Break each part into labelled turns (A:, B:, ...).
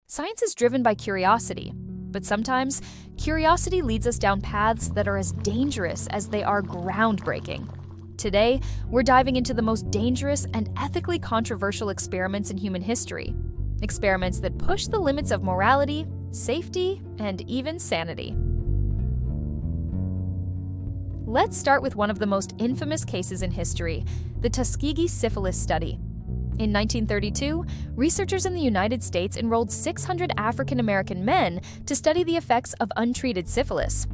A: Science is driven by curiosity, but sometimes curiosity leads us down paths that are as dangerous as they are groundbreaking. Today, we're diving into the most dangerous and ethically controversial experiments in human history. Experiments that push the limits of morality, safety, and even sanity. Let's start with one of the most infamous cases in history, the Tuskegee syphilis study. In 1932, researchers in the United States enrolled 600 African American men to study the effects of untreated syphilis.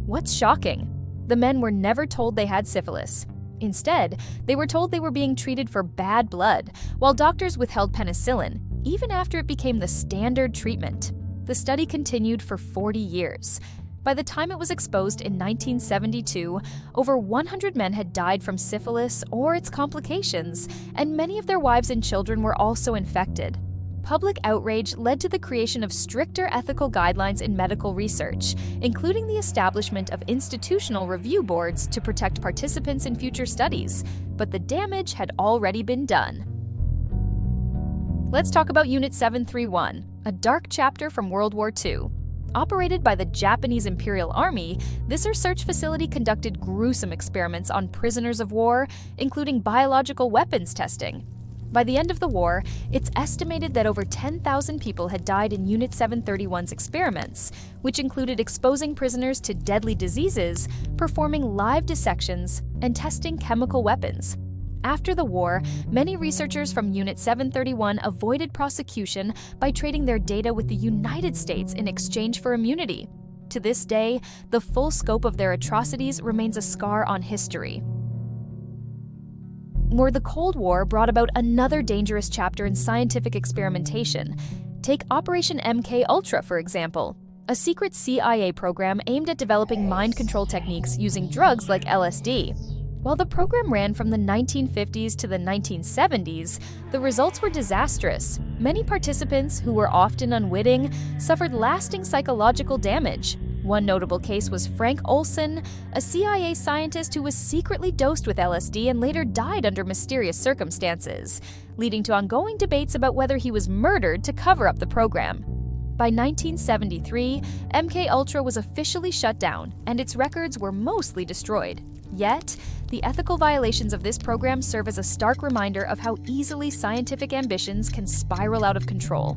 A: What's shocking? The men were never told they had syphilis. Instead, they were told they were being treated for bad blood, while doctors withheld penicillin, even after it became the standard treatment. The study continued for 40 years. By the time it was exposed in 1972, over 100 men had died from syphilis or its complications, and many of their wives and children were also infected. Public outrage led to the creation of stricter ethical guidelines in medical research, including the establishment of institutional review boards to protect participants in future studies. But the damage had already been done. Let's talk about Unit 731, a dark chapter from World War II. Operated by the Japanese Imperial Army, this research facility conducted gruesome experiments on prisoners of war, including biological weapons testing. By the end of the war, it's estimated that over 10,000 people had died in Unit 731's experiments, which included exposing prisoners to deadly diseases, performing live dissections, and testing chemical weapons. After the war, many researchers from Unit 731 avoided prosecution by trading their data with the United States in exchange for immunity. To this day, the full scope of their atrocities remains a scar on history. The Cold War brought about another dangerous chapter in scientific experimentation. Take Operation MKUltra, for example, a secret CIA program aimed at developing mind control techniques using drugs like LSD. While the program ran from the 1950s to the 1970s, the results were disastrous. Many participants, who were often unwitting, suffered lasting psychological damage. One notable case was Frank Olson, a CIA scientist who was secretly dosed with LSD and later died under mysterious circumstances, leading to ongoing debates about whether he was murdered to cover up the program. By 1973, MKUltra was officially shut down, and its records were mostly destroyed. Yet, the ethical violations of this program serve as a stark reminder of how easily scientific ambitions can spiral out of control.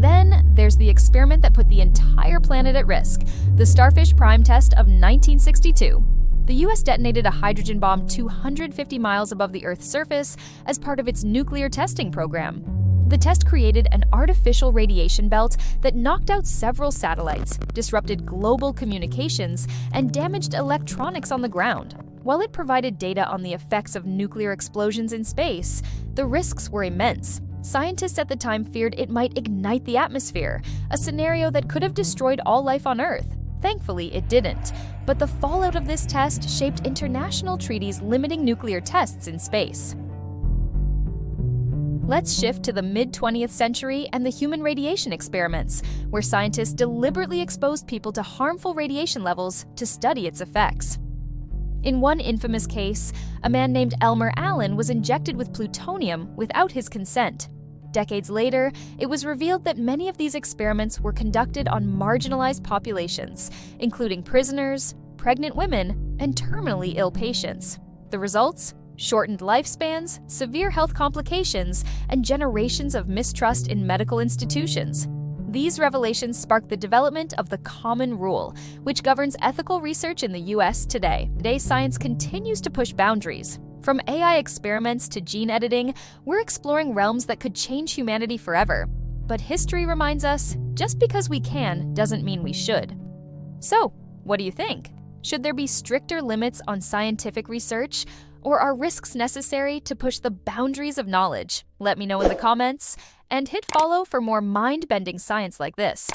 A: Then, there's the experiment that put the entire planet at risk, the Starfish Prime test of 1962. The US detonated a hydrogen bomb 250 miles above the Earth's surface as part of its nuclear testing program. The test created an artificial radiation belt that knocked out several satellites, disrupted global communications, and damaged electronics on the ground. While it provided data on the effects of nuclear explosions in space, the risks were immense. Scientists at the time feared it might ignite the atmosphere, a scenario that could have destroyed all life on Earth. Thankfully, it didn't. But the fallout of this test shaped international treaties limiting nuclear tests in space. Let's shift to the mid-20th century and the human radiation experiments, where scientists deliberately exposed people to harmful radiation levels to study its effects. In one infamous case, a man named Elmer Allen was injected with plutonium without his consent. Decades later, it was revealed that many of these experiments were conducted on marginalized populations, including prisoners, pregnant women, and terminally ill patients. The results? Shortened lifespans, severe health complications, and generations of mistrust in medical institutions. These revelations sparked the development of the Common Rule, which governs ethical research in the US today. Today's science continues to push boundaries. From AI experiments to gene editing, we're exploring realms that could change humanity forever. But history reminds us, just because we can doesn't mean we should. So, what do you think? Should there be stricter limits on scientific research? Or are risks necessary to push the boundaries of knowledge? Let me know in the comments, and hit follow for more mind-bending science like this.